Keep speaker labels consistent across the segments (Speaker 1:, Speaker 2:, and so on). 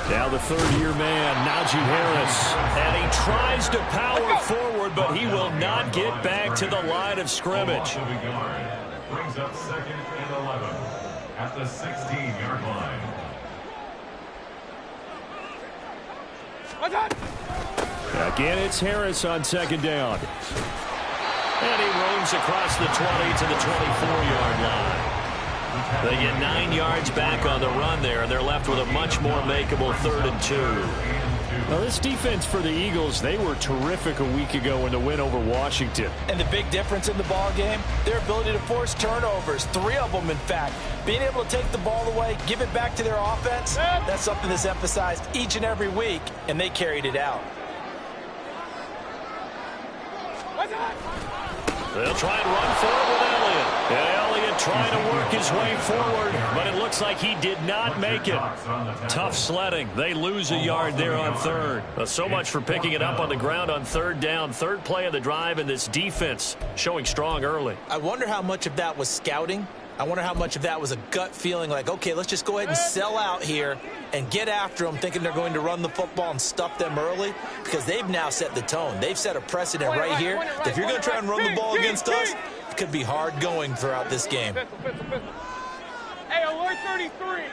Speaker 1: Now the third-year man, Najee Harris.
Speaker 2: And he tries to power forward, but he will not get back to the line of scrimmage.
Speaker 3: Brings up 2nd and 11 at the 16-yard line.
Speaker 1: Again, it's Harris on 2nd down.
Speaker 2: And he roams across the 20 to the 24-yard line. They get 9 yards back on the run there, and they're left with a much more makeable 3rd and 2.
Speaker 1: Now, this defense for the Eagles, they were terrific a week ago in the win over Washington.
Speaker 4: And the big difference in the ball game, their ability to force turnovers, 3 of them, in fact. Being able to take the ball away, give it back to their offense, that's something that's emphasized each and every week, and they carried it out.
Speaker 2: They'll try and run forward with Elliott. And Elliott trying to work his way forward, but it looks like he did not make it. Tough sledding. They lose a yard there on 3rd. So much for picking it up on the ground on 3rd down. 3rd play of the drive, and this defense showing strong early.
Speaker 4: I wonder how much of that was scouting. I wonder how much of that was a gut feeling like, okay, let's just go ahead and sell out here and get after them, thinking they're going to run the football and stuff them early, because they've now set the tone. They've set a precedent right here that if you're going to try and run the ball against us, it could be hard going throughout this game.
Speaker 5: Hey, alert 33.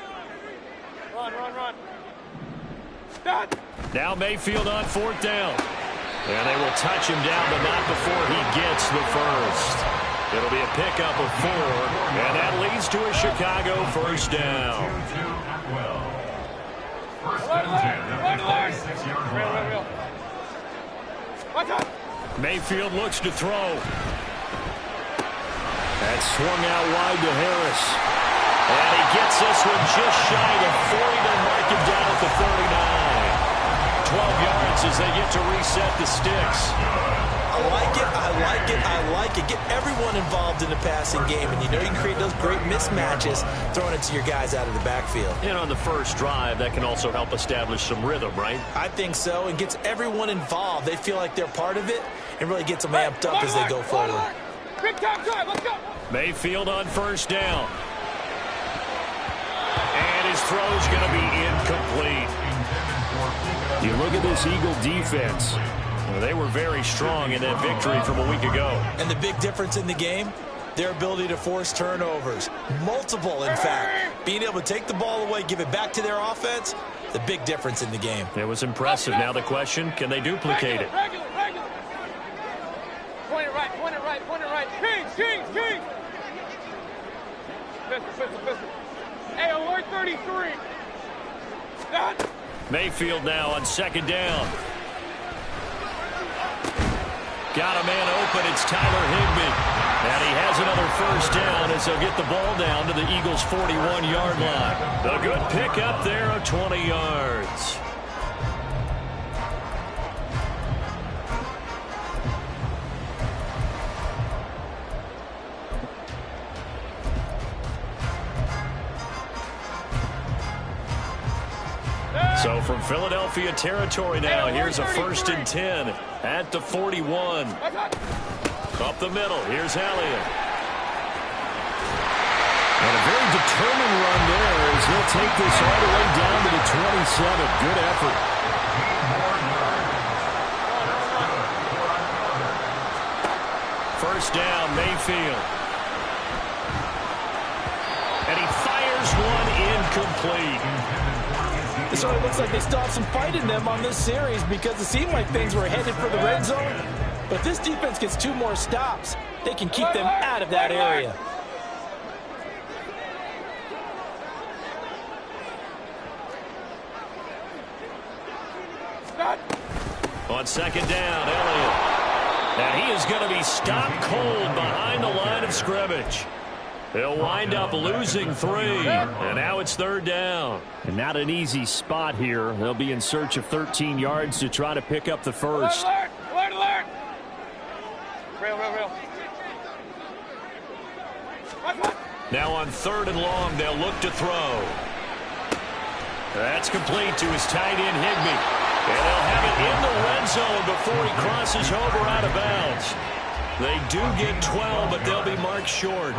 Speaker 5: Run.
Speaker 1: Now Mayfield on 4th down.
Speaker 2: And they will touch him down, but not before he gets the first. It'll be a pickup of 4, and that leads to a Chicago 1st down.
Speaker 3: First and 10 at the 36-yard line.
Speaker 1: Mayfield looks to throw. That's swung out wide to Harris.
Speaker 2: And he gets this one just shy of 40. They'll mark him down at the 39. 12 yards as they get to reset the sticks.
Speaker 4: I like it. Get everyone involved in the passing game, and you know you can create those great mismatches throwing it to your guys out of the backfield.
Speaker 2: And on the first drive, that can also help establish some rhythm, right?
Speaker 4: I think so, and gets everyone involved. They feel like they're part of it, and really gets them amped up as they go forward.
Speaker 5: Big time drive, let's go.
Speaker 1: Mayfield on 1st down. And his throw's going to be incomplete. You look at this Eagle defense. Well, they were very strong in that victory from a week ago.
Speaker 4: And the big difference in the game, their ability to force turnovers. Multiple, in fact. Being able to take the ball away, give it back to their offense, the big difference in the game.
Speaker 1: It was impressive. Now the question, can they duplicate it?
Speaker 5: Regular. Point it right. King. Pistol. Hey, alert 33.
Speaker 1: Mayfield now on 2nd down. Got a man open. It's Tyler Higbee. And he has another 1st down as they'll get the ball down to the Eagles' 41-yard line. A good pickup there of 20 yards. So from Philadelphia territory now, here's a 1st and 10 at the 41. Up the middle, here's Elliott. And a very determined run there as he'll take this all the way down to the 27. Good effort. First down, Mayfield. And he fires one incomplete.
Speaker 4: It sort of looks like they still have some fight in them on this series because it seemed like things were headed for the red zone. But if this defense gets 2 more stops, they can keep them out of that area.
Speaker 2: On 2nd down, Elliott. And he is going to be stopped cold behind the line of scrimmage. They'll wind up losing 3, and now it's 3rd down.
Speaker 1: And not an easy spot here. They'll be in search of 13 yards to try to pick up the first.
Speaker 5: Alert. Real.
Speaker 2: Now on 3rd and long, they'll look to throw. That's complete to his tight end, Higbee. And they'll have it in the red zone before he crosses over out of bounds.
Speaker 1: They do get 12, but they'll be marked short.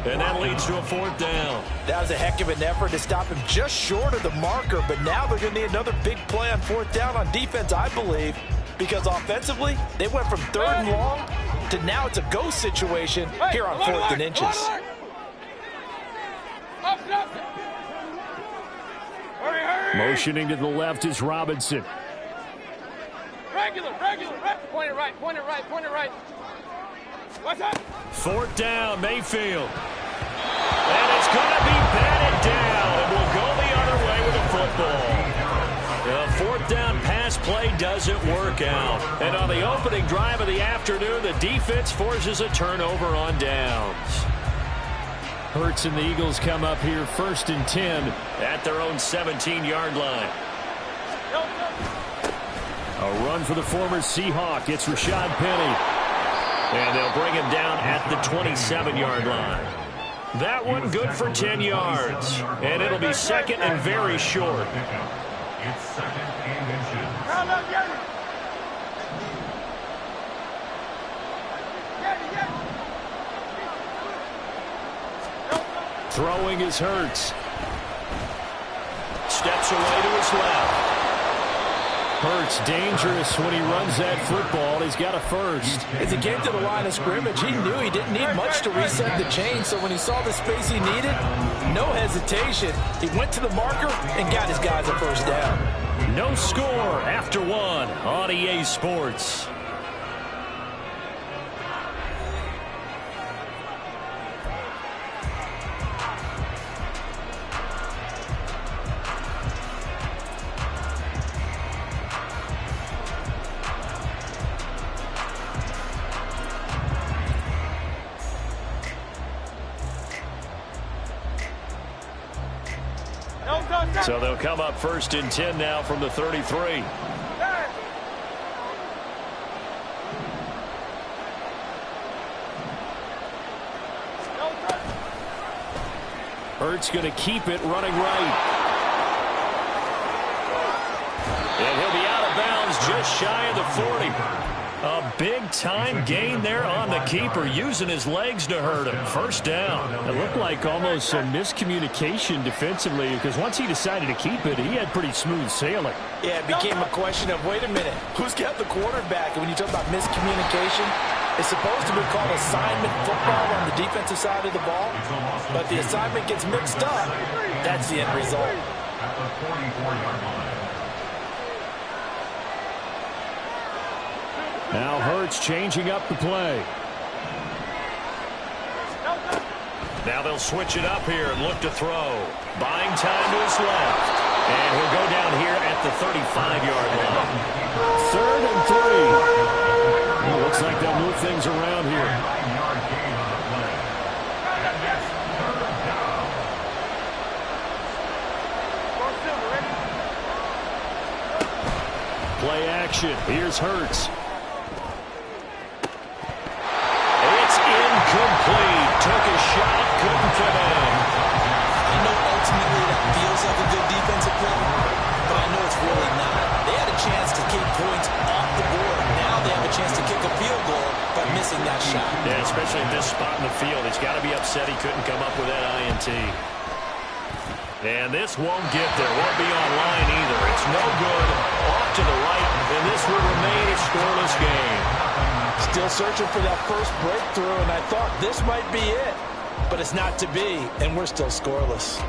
Speaker 1: And that leads to a 4th down.
Speaker 4: That was a heck of an effort to stop him just short of the marker, but now they're going to need another big play on 4th down on defense, I believe, because offensively, they went from 3rd and long to now it's a go situation here on 4th and inches.
Speaker 2: Motioning to the left is Robinson.
Speaker 5: Regular. Point it right, point it right. What's up?
Speaker 1: 4th down, Mayfield. And it's going to be batted down, and we'll go the other way with the football. The 4th down pass play doesn't work out. And on the opening drive of the afternoon, the defense forces a turnover on downs.
Speaker 2: Hurts and the Eagles come up here 1st and 10
Speaker 1: at their own 17-yard line.
Speaker 2: A run for the former Seahawk. It's Rashad Penny.
Speaker 1: And they'll bring him down at the 27-yard line. That one good for 10 yards. And it'll be 2nd and very short.
Speaker 3: It's 2nd and inches.
Speaker 2: Throwing is Hurts.
Speaker 1: Steps away to his left.
Speaker 2: Hurts dangerous when he runs that football. He's got a 1st.
Speaker 4: As he came to the line of scrimmage, he knew he didn't need much to reset the chain, so when he saw the space he needed, no hesitation. He went to the marker and got his guys a 1st down.
Speaker 1: No score after 1 on EA Sports. So they'll come up 1st and 10 now from the 33.
Speaker 2: Hurts going to keep it running right.
Speaker 1: And he'll be out of bounds just shy of the 40. A big-time gain there on the keeper, using his legs to hurt him. 1st down.
Speaker 2: It looked like almost some miscommunication defensively, because once he decided to keep it, he had pretty smooth sailing.
Speaker 4: Yeah, it became a question of, wait a minute, who's got the quarterback? And when you talk about miscommunication, it's supposed to be called assignment football on the defensive side of the ball, but the assignment gets mixed up. That's the end result.
Speaker 3: At the 44-yard line.
Speaker 2: Now Hurts changing up the play.
Speaker 1: Now they'll switch it up here and look to throw. Buying time to his left. And he'll go down here at the 35-yard line.
Speaker 2: 3rd and 3. Well, looks like they'll move things around here.
Speaker 3: 9-yard gain on the play. And that's 3rd down.
Speaker 2: Play action. Here's Hurts.
Speaker 1: Incomplete. Took a shot, couldn't get in.
Speaker 4: I know ultimately that feels like a good defensive play, but I know it's really not. They had a chance to keep points off the board. Now they have a chance to kick a field goal by missing that shot.
Speaker 1: Yeah, especially at this spot in the field. He's got to be upset he couldn't come up with that INT. And this won't get there. Won't be online either. It's no good. Off to the right, and this will remain a scoreless game.
Speaker 4: Still searching for that first breakthrough, and I thought this might be it. But it's not to be, and we're still scoreless.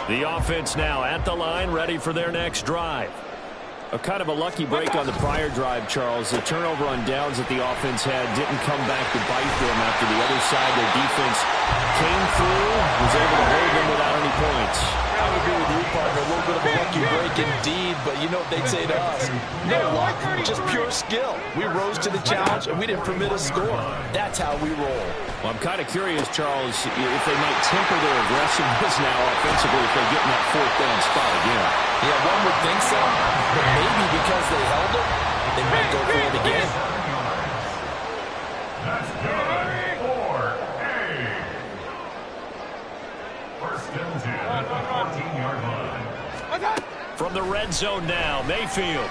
Speaker 1: The offense now at the line, ready for their next drive.
Speaker 2: A kind of a lucky break on the prior drive, Charles. The turnover on downs that the offense had didn't come back to bite them after the other side. Their defense came through, was able to hold them without any points.
Speaker 4: I would agree with you, partner. A little bit of a lucky break indeed, but you know what they'd say to us? No luck, just pure skill. We rose to the challenge, and we didn't permit a score. That's how we roll.
Speaker 2: Well, I'm kind of curious, Charles, if they might temper their aggressiveness now offensively if they get in that 4th down spot again.
Speaker 4: Yeah, one would think so, but maybe because they held it, they might go for it again.
Speaker 3: That's good for A. 1st and 10 at the 14-yard line.
Speaker 2: the red zone now. Mayfield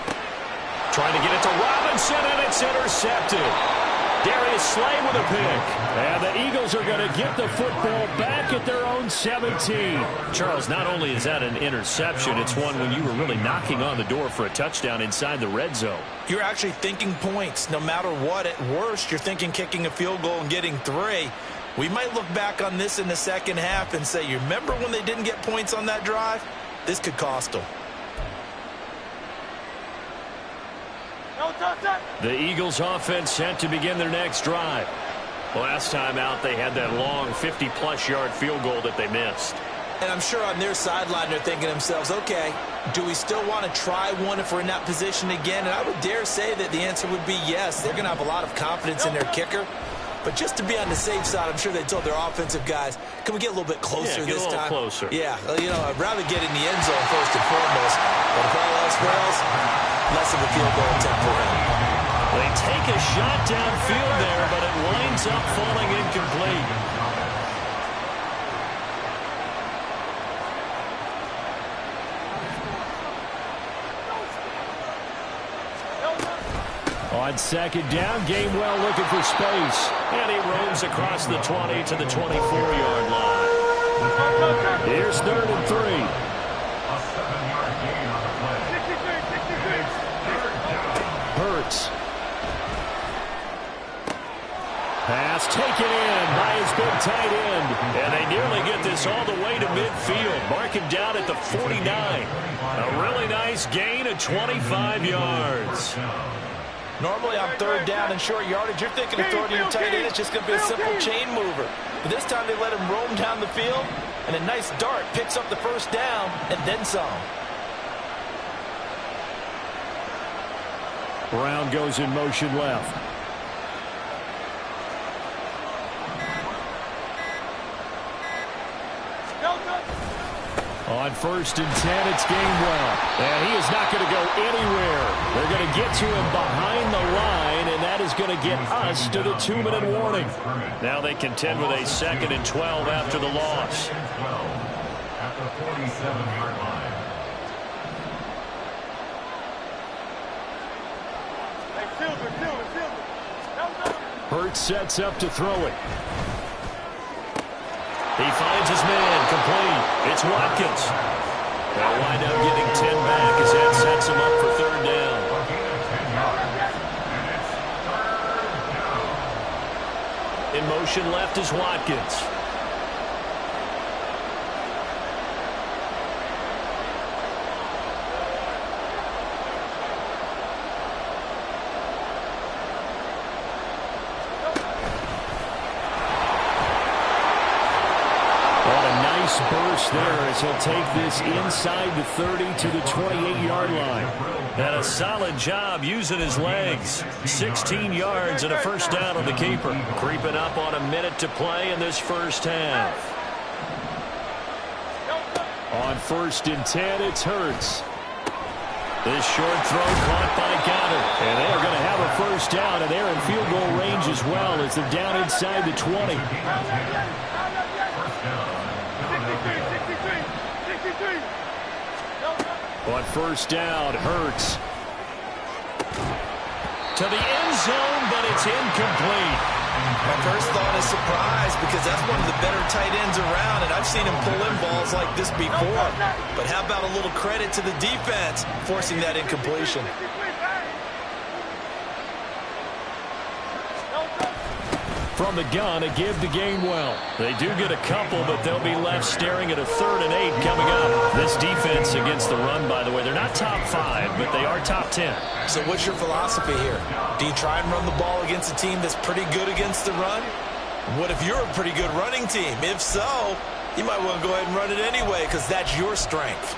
Speaker 2: trying to get it to Robinson, and it's intercepted. Darius Slay with a pick. And the Eagles are going to get the football back at their own 17. Charles, not only is that an interception, it's one when you were really knocking on the door for a touchdown inside the red zone.
Speaker 4: You're actually thinking points. No matter what, at worst, you're thinking kicking a field goal and getting 3. We might look back on this in the second half and say, you remember when they didn't get points on that drive? This could cost them.
Speaker 2: The Eagles offense set to begin their next drive. Last time out, they had that long 50-plus yard field goal that they missed.
Speaker 4: And I'm sure on their sideline they're thinking to themselves, okay, do we still want to try one if we're in that position again? And I would dare say that the answer would be yes. They're going to have a lot of confidence in their kicker. But just to be on the safe side, I'm sure they told their offensive guys, can we get a little bit closer this time?
Speaker 2: Get a little closer.
Speaker 4: Yeah, you know, I'd rather get in the end zone first and foremost. But if all else fails, less of a field goal attempt for him.
Speaker 2: They take a shot downfield there, but it winds up falling incomplete. On second down, Gainwell looking for space. And he roams across the 20 to the 24-yard line. Here's 3rd and 3.
Speaker 3: A 7-yard gain on the play.
Speaker 2: Hurts. Pass taken in by his big tight end. And they nearly get this all the way to midfield. Mark him down at the 49. A really nice gain of 25 yards.
Speaker 4: Normally on 3rd down and short yardage, you're thinking of throwing to your tight end. It's just going to be a simple chain mover. But this time they let him roam down the field, and a nice dart picks up the 1st down and then some.
Speaker 2: Brown goes in motion left. On 1st and 10, it's Gainwell. And he is not going to go anywhere. They're going to get to him behind the line, and that is going to get us to the 2-minute warning. Now they contend with a 2nd and 12 after the loss.
Speaker 3: At the 47-yard line.
Speaker 2: Hurts sets up to throw it. He finds his man, complete. It's Watkins. They'll wind up getting 10 back as that sets him up for 3rd down. In motion left is Watkins. Burst there as he'll take this inside the 30 to the 28-yard line. And a solid job using his legs. 16 yards and a 1st down on the keeper. Creeping up on a minute to play in this 1st half. On 1st and 10, it's Hurts. This short throw caught by Goddard. And they're going to have a 1st down, and they're in field goal range as well as they're down inside the 20. On 1st down, Hurts. To the end zone, but it's incomplete.
Speaker 4: My first thought is surprise because that's one of the better tight ends around, and I've seen him pull in balls like this before. But how about a little credit to the defense forcing that incompletion?
Speaker 2: From the gun, a give to Gainwell. They do get a couple, but they'll be left staring at a 3rd and 8 coming up. This defense against the run, by the way, they're not top 5, but they are top 10.
Speaker 4: So what's your philosophy here? Do you try and run the ball against a team that's pretty good against the run? What if you're a pretty good running team? If so, you might want to go ahead and run it anyway because that's your strength.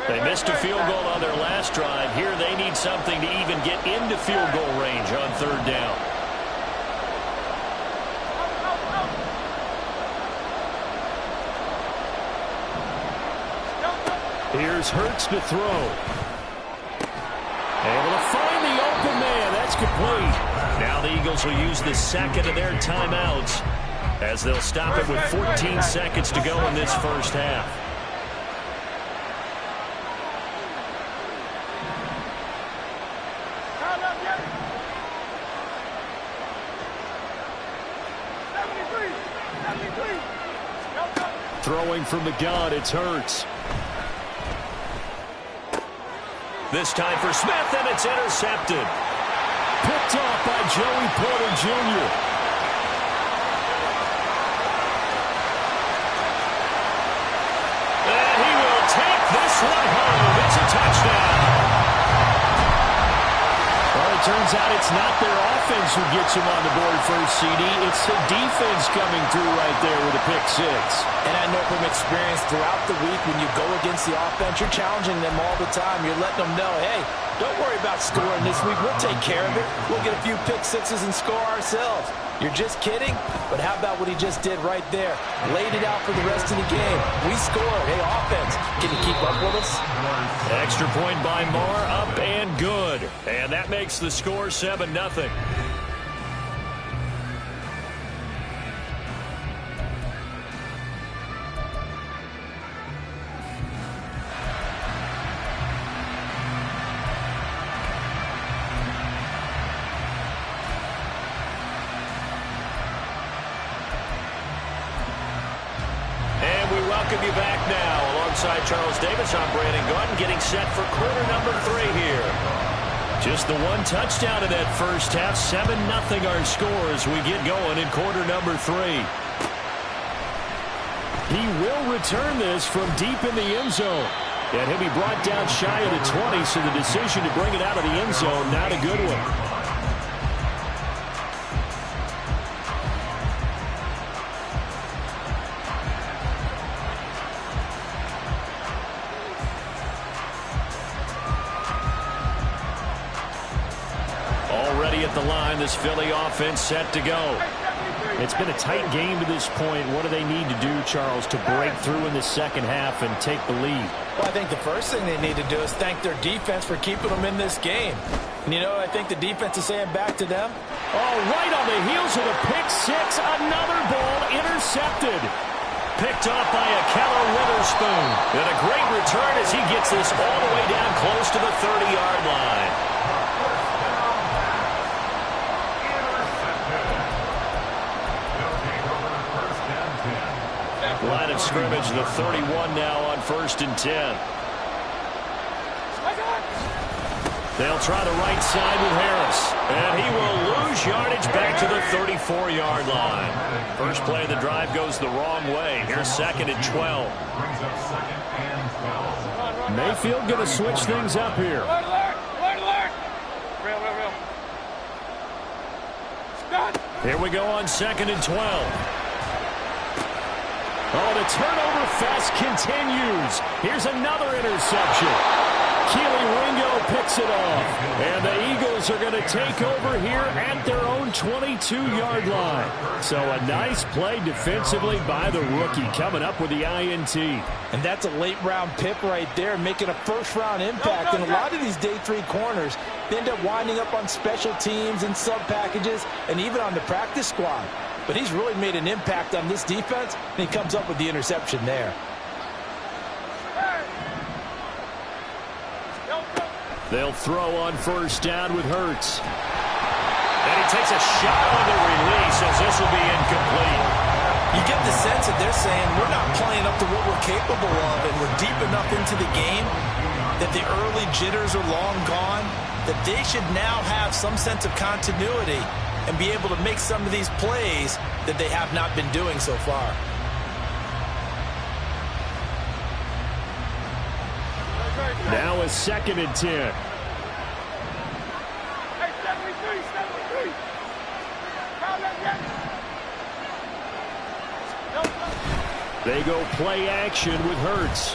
Speaker 2: They missed a field goal on their last drive. Here they need something to even get into field goal range on 3rd down.
Speaker 1: Here's Hurts to throw. Able to find the open man. That's complete. Now the Eagles will use the second of their timeouts as they'll stop it with 14 seconds to go in this first half. Throwing from the gun, it's Hurts. This time for Smith, and it's intercepted. Picked off by Joey Porter Jr. And he will take this one home. It's a touchdown. Well, it turns out it's not their offense who gets them on the board first, CD. It's the defense coming through right there with a pick six.
Speaker 4: And I know from experience throughout the week when you go against the offense, you're challenging them all the time. You're letting them know, hey, don't worry about scoring this week. We'll take care of it. We'll get a few pick sixes and score ourselves. You're just kidding? But how about what he just did right there? Laid it out for the rest of the game. We scored. Hey, offense, can you keep up with us?
Speaker 1: Extra point by Moore, up and good. And that makes the score 7-0. Welcome you back now. Alongside Charles Davis, I'm Brandon Gordon, getting set for quarter number 3 here. Just the one touchdown in that first half. 7-0 our score as we get going in quarter number 3. He will return this from deep in the end zone. And he'll be brought down shy of the 20, so the decision to bring it out of the end zone, not a good one. At the line, this Philly offense set to go. It's been a tight game to this point. What do they need to do, Charles, to break through in the second half and take the lead?
Speaker 4: Well, I think the first thing they need to do is thank their defense for keeping them in this game. And you know, I think the defense is saying back to them.
Speaker 1: Oh, right on the heels of a pick six. Another ball intercepted. Picked off by a Keller Witherspoon. And a great return as he gets this all the way down close to the 30-yard line. Line of scrimmage, the 31 now on 1st and 10. They'll try the right side with Harris. And he will lose yardage back to the 34-yard line. First play of the drive goes the wrong way. Here's 2nd and 12. Mayfield going to switch things up here. Here we go on 2nd and 12. Oh, the turnover fest continues. Here's another interception. Keely Ringo picks it off. And the Eagles are going to take over here at their own 22-yard line. So a nice play defensively by the rookie, coming up with the INT.
Speaker 4: And that's a late-round pick right there, making a first-round impact. And a lot of these day 3 corners, they end up winding up on special teams and sub-packages and even on the practice squad. But he's really made an impact on this defense, and he comes up with the interception there.
Speaker 1: They'll throw on 1st down with Hurts. And he takes a shot on the release as this will be incomplete.
Speaker 4: You get the sense that they're saying we're not playing up to what we're capable of, and we're deep enough into the game that the early jitters are long gone, that they should now have some sense of continuity and be able to make some of these plays that they have not been doing so far.
Speaker 1: Now a 2nd and 10. They go play action with Hurts.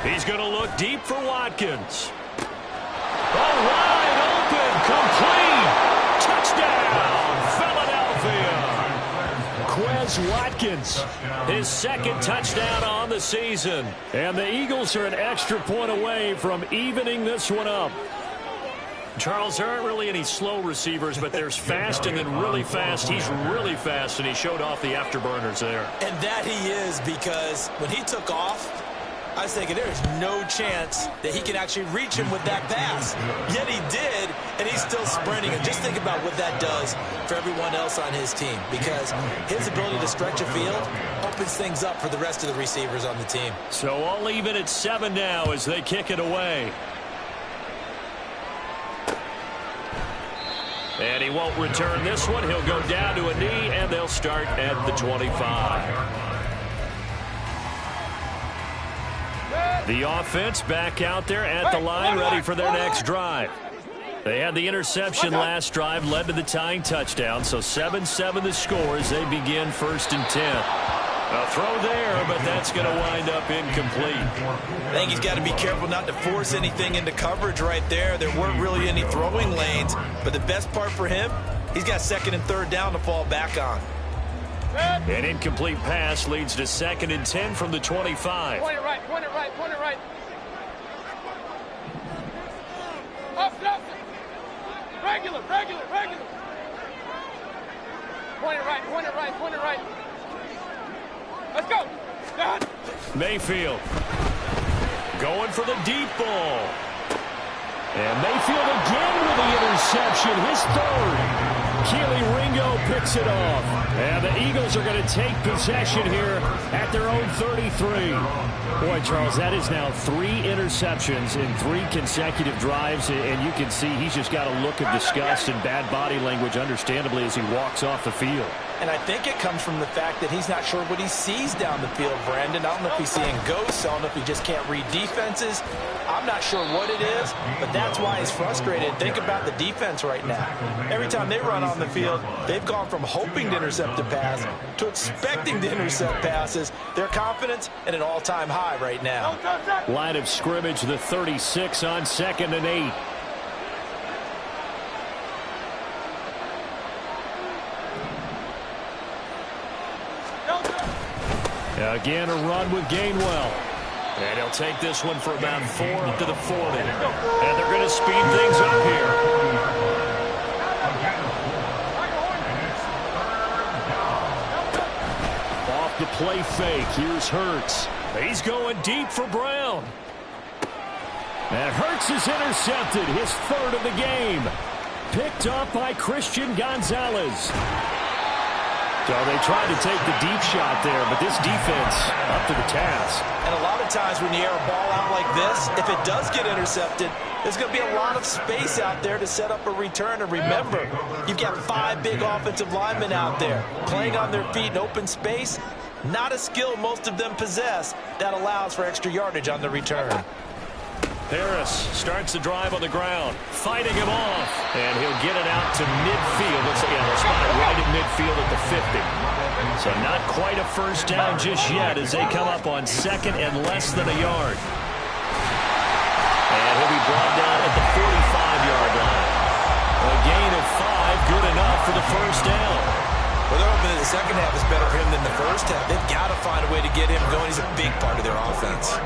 Speaker 1: He's going to look deep for Watkins. Oh, wide open, complete. Touchdown, Philadelphia. Quez Miles Watkins. His second touchdown on the season. And the Eagles are an extra point away from evening this one up. Charles, there aren't really any slow receivers, but there's fast and then really fast. He's really fast, and he showed off the afterburners there.
Speaker 4: And that he is, because when he took off, I was thinking there is no chance that he can actually reach him with that pass. Yet he did, and he's still sprinting. And just think about what that does for everyone else on his team, because his ability to stretch a field opens things up for the rest of the receivers on the team.
Speaker 1: So all even at 7 now as they kick it away. And he won't return this one. He'll go down to a knee, and they'll start at the 25. The offense back out there at the line, ready for their next drive. They had the interception last drive, led to the tying touchdown. So 7-7 the score as they begin 1st and 10. A throw there, but that's going to wind up incomplete.
Speaker 4: I think he's got to be careful not to force anything into coverage right there. There weren't really any throwing lanes, but the best part for him, he's got 2nd and 3rd down to fall back on.
Speaker 1: An incomplete pass leads to 2nd and 10 from the 25.
Speaker 5: Point it right, point it right, point it right. Up. Regular. Point it right, point it right, point it right. Let's go. Done.
Speaker 1: Mayfield going for the deep ball. And Mayfield again with the interception, his 3rd. Keely Ringo picks it off. And the Eagles are going to take possession here at their own 33. Boy, Charles, that is now 3 interceptions in 3 consecutive drives. And you can see he's just got a look of disgust and bad body language, understandably, as he walks off the field.
Speaker 4: And I think it comes from the fact that he's not sure what he sees down the field, Brandon. I don't know if he's seeing ghosts. I don't know if he just can't read defenses. I'm not sure what it is, but that's why he's frustrated. Think about the defense right now. Every time they run on the field, they've gone from hoping to intercept a pass to expecting to intercept passes. Their confidence at an all-time high right now.
Speaker 1: Line of scrimmage, the 36 on 2nd and 8. Again, a run with Gainwell. And he'll take this one for about 4 up to the 40. And they're going to speed things up here. Off the play fake. Here's Hurts. He's going deep for Brown. And Hurts is intercepted. His 3rd of the game. Picked up by Christian Gonzalez. So they tried to take the deep shot there, but this defense up to the task.
Speaker 4: And a lot of times when you air a ball out like this, if it does get intercepted, there's going to be a lot of space out there to set up a return. And remember, you've got 5 big offensive linemen out there playing on their feet in open space. Not a skill most of them possess that allows for extra yardage on the return.
Speaker 1: Harris starts the drive on the ground, fighting him off, and he'll get it out to midfield. Let's see, they'll spot it right at midfield at the 50. So not quite a first down just yet as they come up on 2nd and less than a yard. And he'll be brought down at the 45-yard line. A gain of 5, good enough for the first down.
Speaker 4: Well, they're hoping that the second half is better for him than the first half. They've got to find a way to get him going. He's a big part of their offense.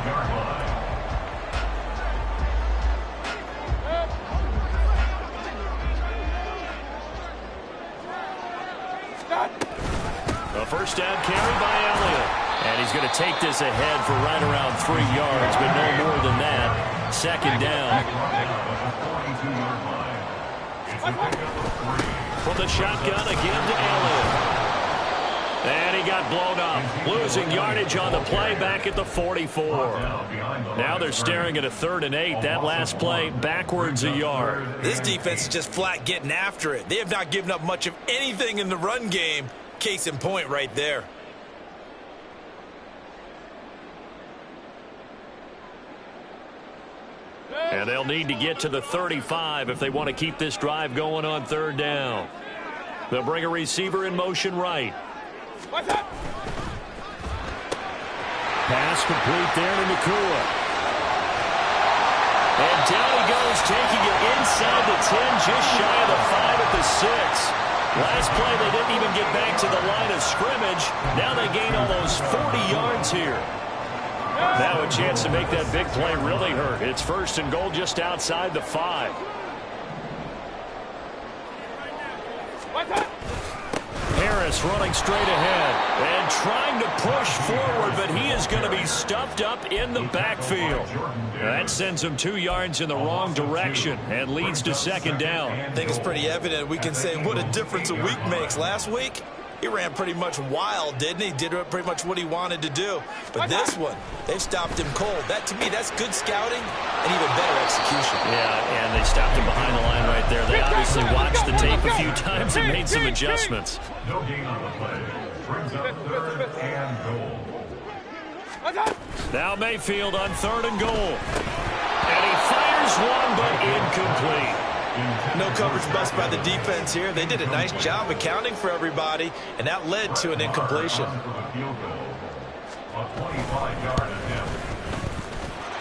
Speaker 1: A first down carry by Elliott. And he's going to take this ahead for right around 3 yards, but no more than that. 2nd down. From the shotgun again to Elliott. And he got blown up. Losing yardage on the play back at the 44. Now they're staring at a 3rd and 8. That last play backwards a yard.
Speaker 4: This defense is just flat getting after it. They have not given up much of anything in the run game. Case in point right there.
Speaker 1: And they'll need to get to the 35 if they want to keep this drive going on 3rd down. They'll bring a receiver in motion right. Pass complete there to Nakua. And down he goes, taking it inside the 10, just shy of the 5 at the 6. Last play, they didn't even get back to the line of scrimmage. Now they gain almost 40 yards here. Now a chance to make that big play really hurt. It's 1st and goal just outside the 5. Harris running straight ahead and trying to push forward, but he is going to be stuffed up in the backfield. That sends him 2 yards in the wrong direction and leads to 2nd down.
Speaker 4: I think it's pretty evident. We can say what a difference a week makes. Last week, he ran pretty much wild, didn't he? Did pretty much what he wanted to do. But this one, they stopped him cold. That, to me, that's good scouting and even better execution.
Speaker 1: Yeah, and they stopped him behind the line right there. They obviously watched the tape a few times and made some adjustments.
Speaker 3: No gain on the play. Brings up 3rd and goal.
Speaker 1: Now Mayfield on 3rd and goal. And he fires one, but incomplete.
Speaker 4: No coverage bust by the defense here. They did a nice job accounting for everybody, and that led to an incompletion.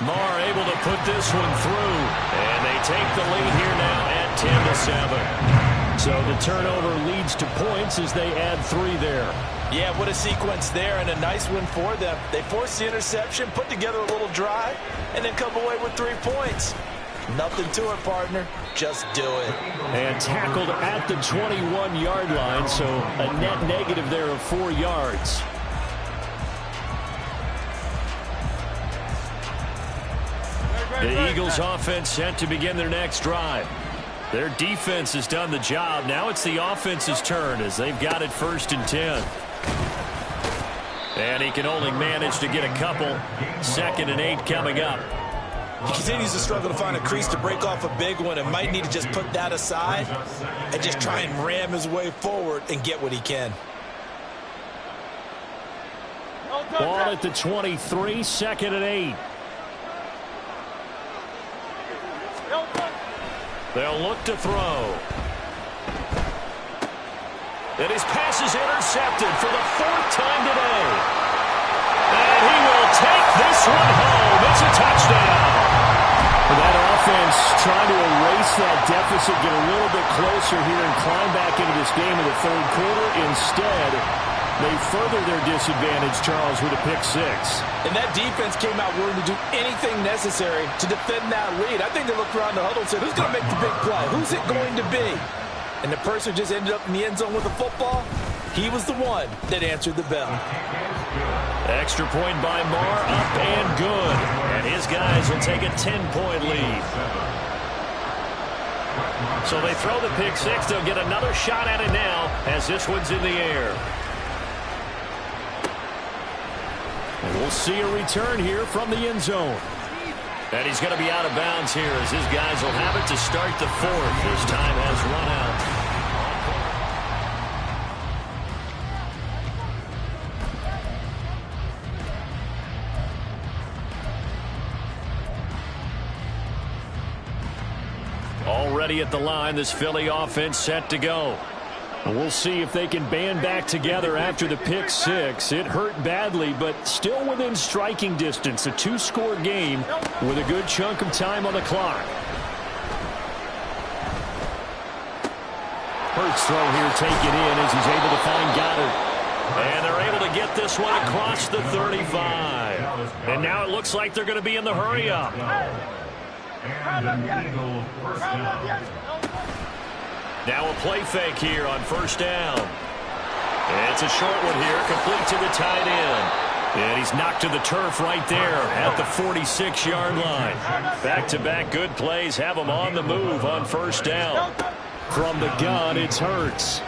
Speaker 1: Marr able to put this one through, and they take the lead here now at 10-7. So the turnover leads to points as they add 3 there.
Speaker 4: Yeah, what a sequence there, and a nice win for them. They forced the interception, put together a little drive, and then come away with 3 points. Nothing to it, partner. Just do it.
Speaker 1: And tackled at the 21-yard line, so a net negative there of 4 yards. The Eagles offense set to begin their next drive. Their defense has done the job. Now it's the offense's turn as they've got it 1st and 10. And he can only manage to get a couple. 2nd and 8 coming up.
Speaker 4: He continues to struggle to find a crease to break off a big one and might need to just put that aside and just try and ram his way forward and get what he can.
Speaker 1: Ball at the 23, 2nd and 8. They'll look to throw. And his pass is intercepted for the 4th time today. And he will take this one home. It's a touchdown. That offense trying to erase that deficit, get a little bit closer here and climb back into this game in the 3rd quarter. Instead, they further their disadvantage, Charles, with a pick 6.
Speaker 4: And that defense came out willing to do anything necessary to defend that lead. I think they looked around the huddle and said, who's going to make the big play? Who's it going to be? And the person just ended up in the end zone with the football. He was the one that answered the bell.
Speaker 1: Extra point by Marr, up and good. And his guys will take a 10-point lead. So they throw the pick 6. They'll get another shot at it now as this one's in the air. And we'll see a return here from the end zone. And he's going to be out of bounds here as his guys will have it to start the 4th. His time has run out. Already at the line, this Philly offense set to go. And we'll see if they can band back together after the pick 6. It hurt badly, but still within striking distance. A 2-score game with a good chunk of time on the clock. Hurts throw here taken in as he's able to find Goddard. And they're able to get this one across the 35. And now it looks like they're going to be in the hurry-up.
Speaker 3: And an Eagle 1st down.
Speaker 1: Now a play fake here on 1st down. And it's a short one here, complete to the tight end. And he's knocked to the turf right there at the 46-yard line. Back-to-back good plays have him on the move on 1st down. From the gun, it's Hurts.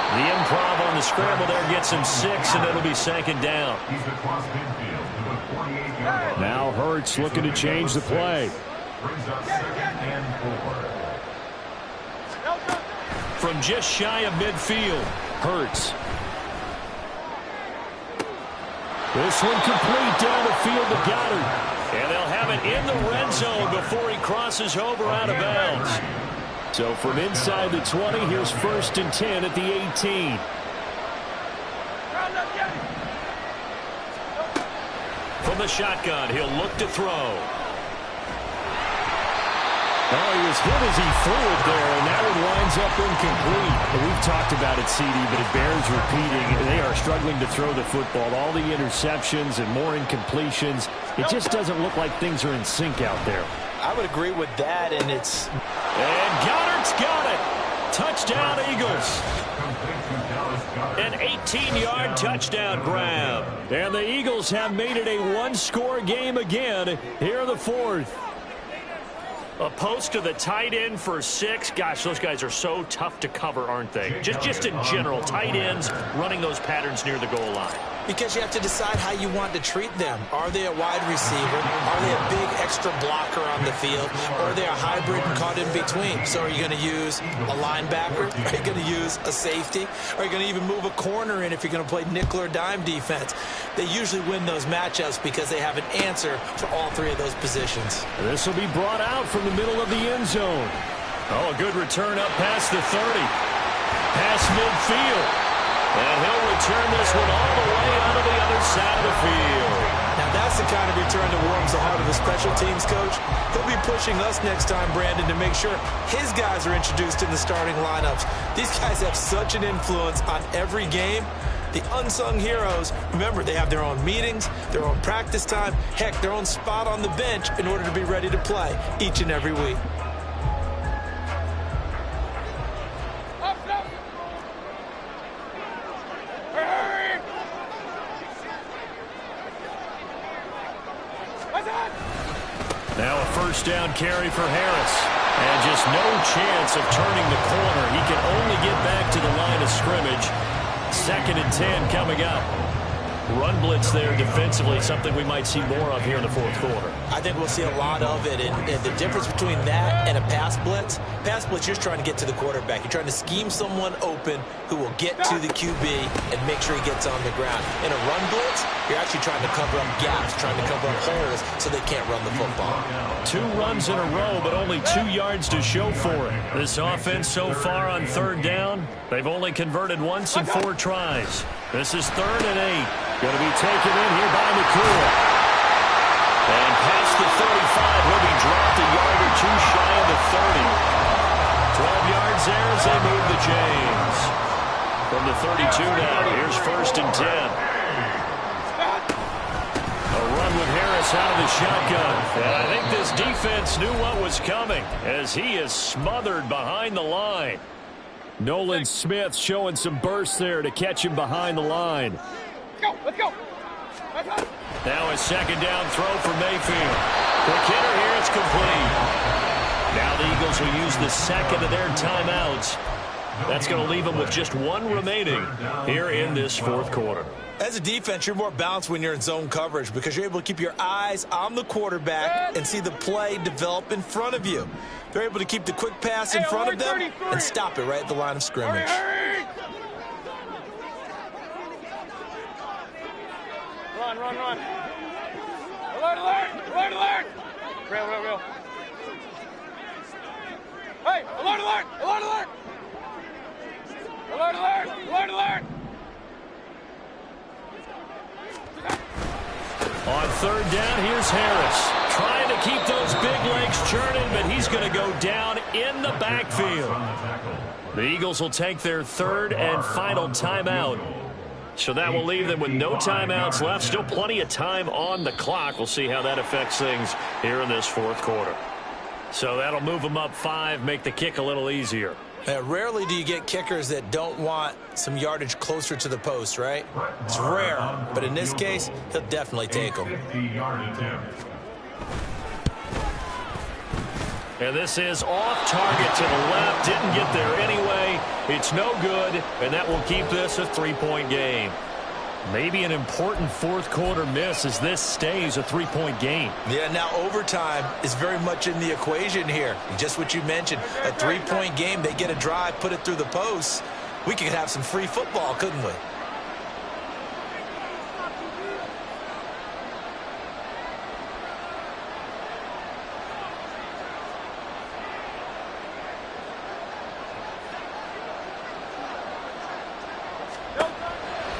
Speaker 1: The improv on the scramble there gets him 6, and it'll be 2nd down.
Speaker 3: He's across midfield to the 48-yard line.
Speaker 1: Now Hurts looking to change the play.
Speaker 3: Brings up 2nd and 4.
Speaker 1: From just shy of midfield, Hurts. This one complete down the field to Goddard. And they'll have it in the red zone before he crosses over out of bounds. So from inside the 20, here's 1st and 10 at the 18. From the shotgun, he'll look to throw. Oh, he was hit as he threw it there, and that one winds up incomplete. We've talked about it, CD, but it bears repeating. They are struggling to throw the football. All the interceptions and more incompletions. It just doesn't look like things are in sync out there.
Speaker 4: I would agree with that, and it's...
Speaker 2: And Goddard's got it. Touchdown, Eagles. An 18-yard touchdown grab.
Speaker 1: And the Eagles have made it a one-score game again here in the fourth.
Speaker 2: A post to the tight end for 6. Gosh, those guys are so tough to cover, aren't they? Just in general, tight ends running those patterns near the goal line.
Speaker 4: Because you have to decide how you want to treat them. Are they a wide receiver? Are they a big extra blocker on the field? Or are they a hybrid and caught in between? So are you going to use a linebacker? Are you going to use a safety? Are you going to even move a corner in if you're going to play nickel or dime defense? They usually win those matchups because they have an answer for all 3 of those positions.
Speaker 1: This will be brought out from the middle of the end zone.
Speaker 2: Oh, a good return up past the 30. Past midfield. And he'll return this one all the way onto the other side of the field.
Speaker 4: Now that's the kind of return that warms the heart of a special teams coach. He'll be pushing us next time, Brandon, to make sure his guys are introduced in the starting lineups. These guys have such an influence on every game. The unsung heroes, remember, they have their own meetings, their own practice time, heck, their own spot on the bench in order to be ready to play each and every week.
Speaker 2: Now a first down carry for Harris. And just no chance of turning the corner. He can only get back to the line of scrimmage. 2nd and 10 coming up. Run blitz there defensively, something we might see more of here in the fourth quarter.
Speaker 4: I think we'll see a lot of it. And the difference between that and a pass blitz, you're just trying to get to the quarterback. You're trying to scheme someone open who will get to the QB and make sure he gets on the ground. In a run blitz, you're actually trying to cover up gaps, trying to cover up holes so they can't run the football.
Speaker 2: 2 runs in a row, but only 2 yards to show for it. This offense so far on 3rd down, they've only converted once in 4 tries. This is 3rd and 8. Going to be taken in here by McCool. And past the 35, he'll be dropped a yard or 2 shy of the 30. 12 yards there as they move the chains. From the 32 now, here's 1st and 10. A run with Harris out of the shotgun. And I think this defense knew what was coming as he is smothered behind the line.
Speaker 1: Nolan Smith showing some burst there to catch him behind the line.
Speaker 5: Let's go.
Speaker 2: Now a 2nd down throw for Mayfield. Quick hitter here, it's complete. Now the Eagles will use the 2nd of their timeouts. That's going to leave them with just 1 remaining here in this 4th quarter.
Speaker 4: As a defense, you're more balanced when you're in zone coverage because you're able to keep your eyes on the quarterback and see the play develop in front of you. They're able to keep the quick pass in front of them and stop it right at the line of scrimmage.
Speaker 5: Run. Alert. Real. Hey, alert.
Speaker 2: On 3rd down, here's Harris. Trying to keep those big legs churning, but he's going to go down in the backfield. The Eagles will take their 3rd and final timeout. So that will leave them with no timeouts left. Still plenty of time on the clock. We'll see how that affects things here in this 4th quarter. So that'll move them up 5, make the kick a little easier.
Speaker 4: Rarely do you get kickers that don't want some yardage closer to the post, right? It's rare, but in this case, he'll definitely take them.
Speaker 2: And this is off target to the left. Didn't get there anyway. It's no good, and that will keep this a 3-point game.
Speaker 1: Maybe an important 4th quarter miss as this stays a 3-point game.
Speaker 4: Yeah, now overtime is very much in the equation here. Just what you mentioned, a 3-point game. They get a drive, put it through the posts. We could have some free football, couldn't we?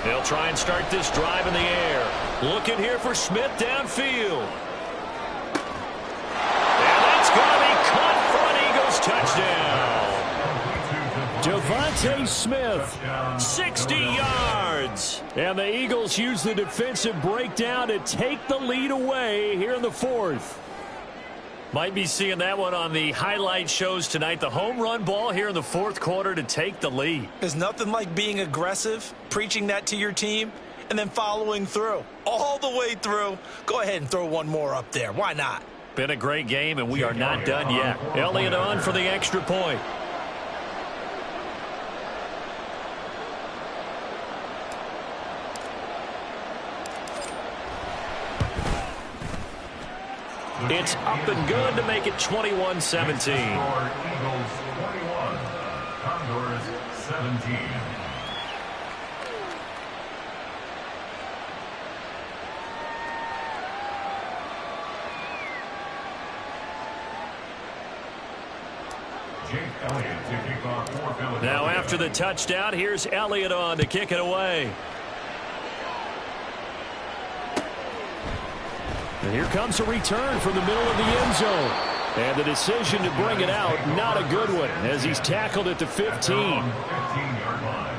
Speaker 2: They'll try and start this drive in the air. Looking here for Smith downfield. And that's going to be caught for
Speaker 1: DeVonta Smith, 60 yards. And the Eagles use the defensive breakdown to take the lead away here in the fourth. Might be seeing that one on the highlight shows tonight. The home run ball here in the fourth quarter to take the lead.
Speaker 4: There's nothing like being aggressive, preaching that to your team, and then following through. All the way through. Go ahead and throw one more up there. Why not?
Speaker 1: Been a great game, and we are not done yet. Elliott on for the extra point. It's up and good to make it 21-17.
Speaker 3: Eagles 21, Condors 17.
Speaker 1: Now after the touchdown, here's Elliott on to kick it away. And here comes a return from the middle of the end zone. And the decision to bring it out, not a good one, as he's tackled at the 15.
Speaker 3: 15-yard line.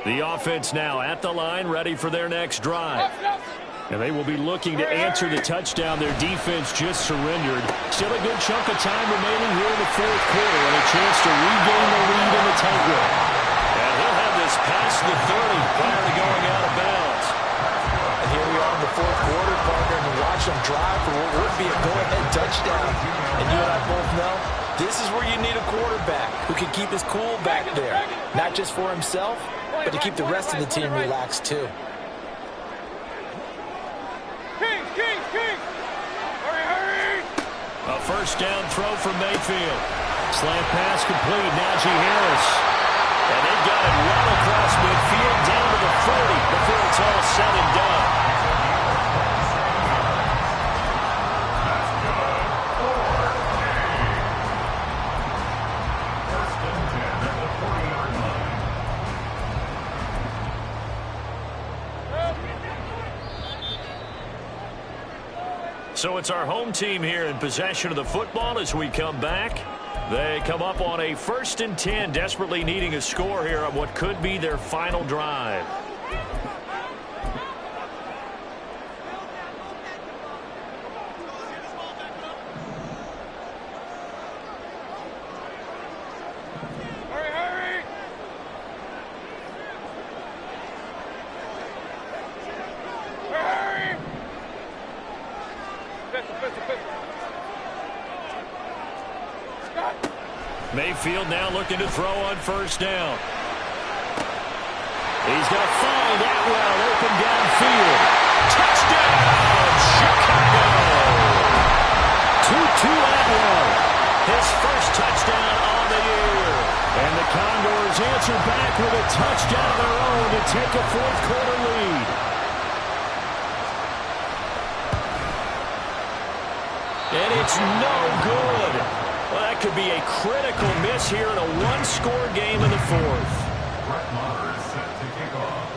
Speaker 1: The offense now at the line, ready for their next drive. And they will be looking to answer the touchdown their defense just surrendered. Still a good chunk of time remaining here in the fourth quarter and a chance to regain the lead in the tightrope.
Speaker 2: And he'll have this past the 30 prior to going out of bounds.
Speaker 4: And here we are in the fourth quarter, partner, and watch them drive for what would be a go-ahead touchdown. And you and I both know this is where you need a quarterback who can keep his cool back there. Not just for himself, but to keep the rest of the team relaxed too.
Speaker 1: A first down throw for Mayfield. Slant pass complete. Najee Harris.
Speaker 2: And they've got it well across midfield down to the 40 before it's all said and done. So it's our home team here in possession of the football as we come back. They come up on a 1st and 10, desperately needing a score here on what could be their final drive. Mayfield now looking to throw on first down. He's going to find Atwell open downfield. Touchdown, Chicago! Tutu Atwell, his first touchdown on the year. And the Condors answer back with a touchdown of their own to take a fourth quarter lead. And it's no good. Well, that could be a critical miss here in a one-score game in the fourth.
Speaker 3: Brett Maher is set to kick off.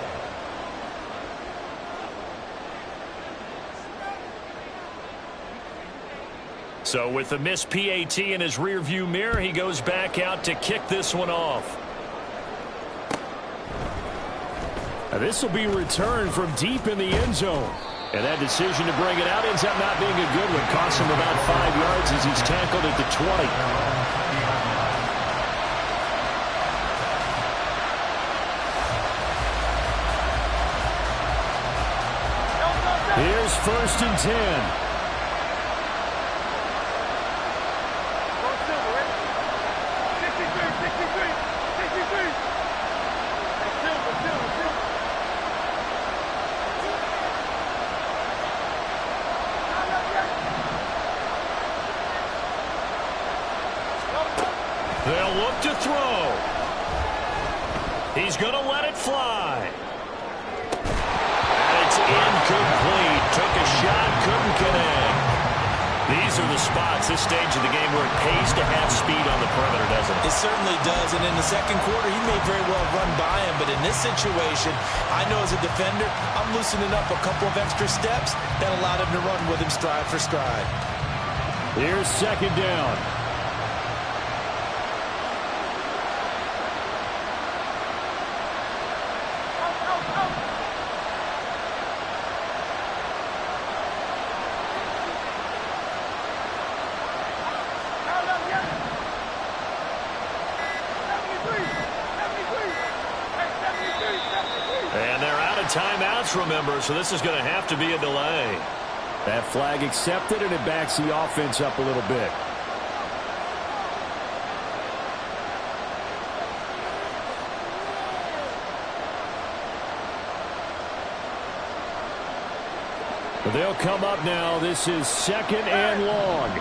Speaker 1: So with the missed PAT in his rearview mirror, he goes back out to kick this one off. Now this will be returned from deep in the end zone. And that decision to bring it out ends up not being a good one. Costs him about 5 yards as he's tackled at the 20. Here's 1st and 10. They'll look to throw. He's going to let it fly. And it's incomplete. Took a shot, couldn't connect. These these are the spots, this stage of the game, where it pays to have speed on the perimeter, doesn't it?
Speaker 4: It certainly does, and in the second quarter, he may very well run by him, but in this situation, I know as a defender, I'm loosening up a couple of extra steps that allowed him to run with him stride for stride.
Speaker 2: Here's second down.
Speaker 1: And they're out of timeouts, remember, so this is going to have to be a delay.
Speaker 2: That flag accepted, and it backs the offense up a little bit. They'll come up now. This is second and long.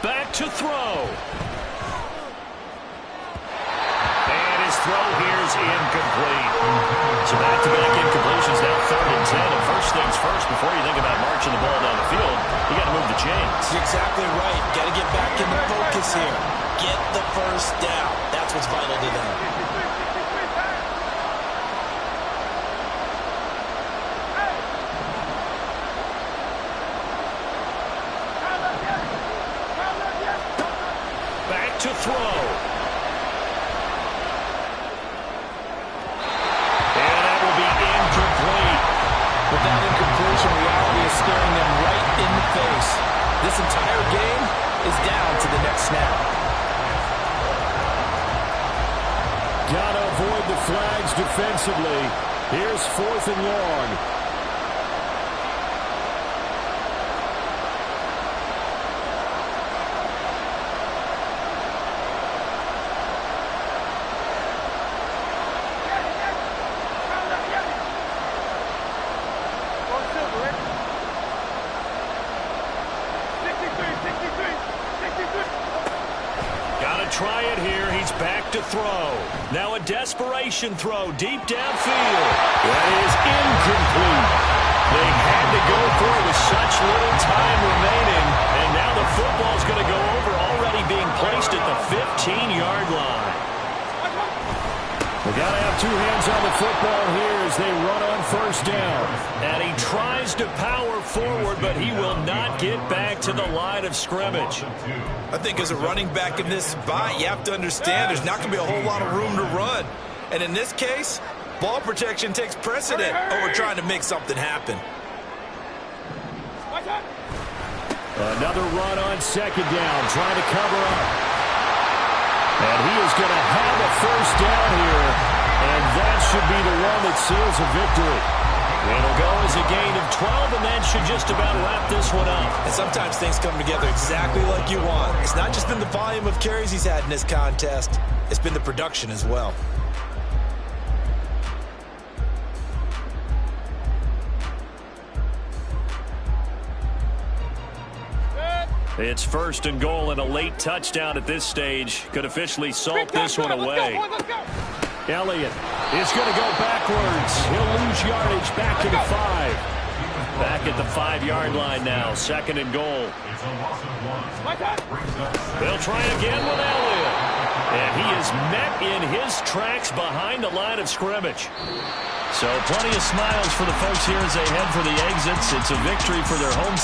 Speaker 1: Back to throw. And his throw here is incomplete. So back-to-back incompletions, now 3rd and 10. And first things first, before you think about marching the ball down the field, you got to move the chains.
Speaker 4: You're exactly right. Got to get back in the focus here. Get the first down. That's what's vital to them.
Speaker 1: To throw. And that will be incomplete.
Speaker 4: With that incompletion, reality is staring them right in the face. This entire game is down to the next snap.
Speaker 2: Gotta avoid the flags defensively. Here's 4th and long.
Speaker 1: Try it here. He's back to throw. Now a desperation throw deep downfield.
Speaker 2: That is incomplete.
Speaker 1: They had to go for it with such little time remaining. And now the football's going to go over, already being placed at the 15-yard line.
Speaker 2: We got to have two hands on the football here as they run on first down.
Speaker 1: And he tries to power forward, but he will not get back to the line of scrimmage.
Speaker 4: I think as a running back in this spot, you have to understand there's not going to be a whole lot of room to run. And in this case, ball protection takes precedent over trying to make something happen.
Speaker 2: Another run on second down, trying to cover up. And he is going to have a first down here, and that should be the one that seals a victory.
Speaker 1: It'll go as a gain of 12, and that should just about wrap this one up.
Speaker 4: And sometimes things come together exactly like you want. It's not just been the volume of carries he's had in this contest. It's been the production as well.
Speaker 1: It's 1st and goal, and a late touchdown at this stage could officially salt this one away.
Speaker 2: Elliott is going to go backwards. He'll lose yardage back to the 5.
Speaker 1: Back at the 5-yard line now, 2nd and goal. They'll try again with Elliott. And he is met in his tracks behind the line of scrimmage. So plenty of smiles for the folks here as they head for the exits. It's a victory for their home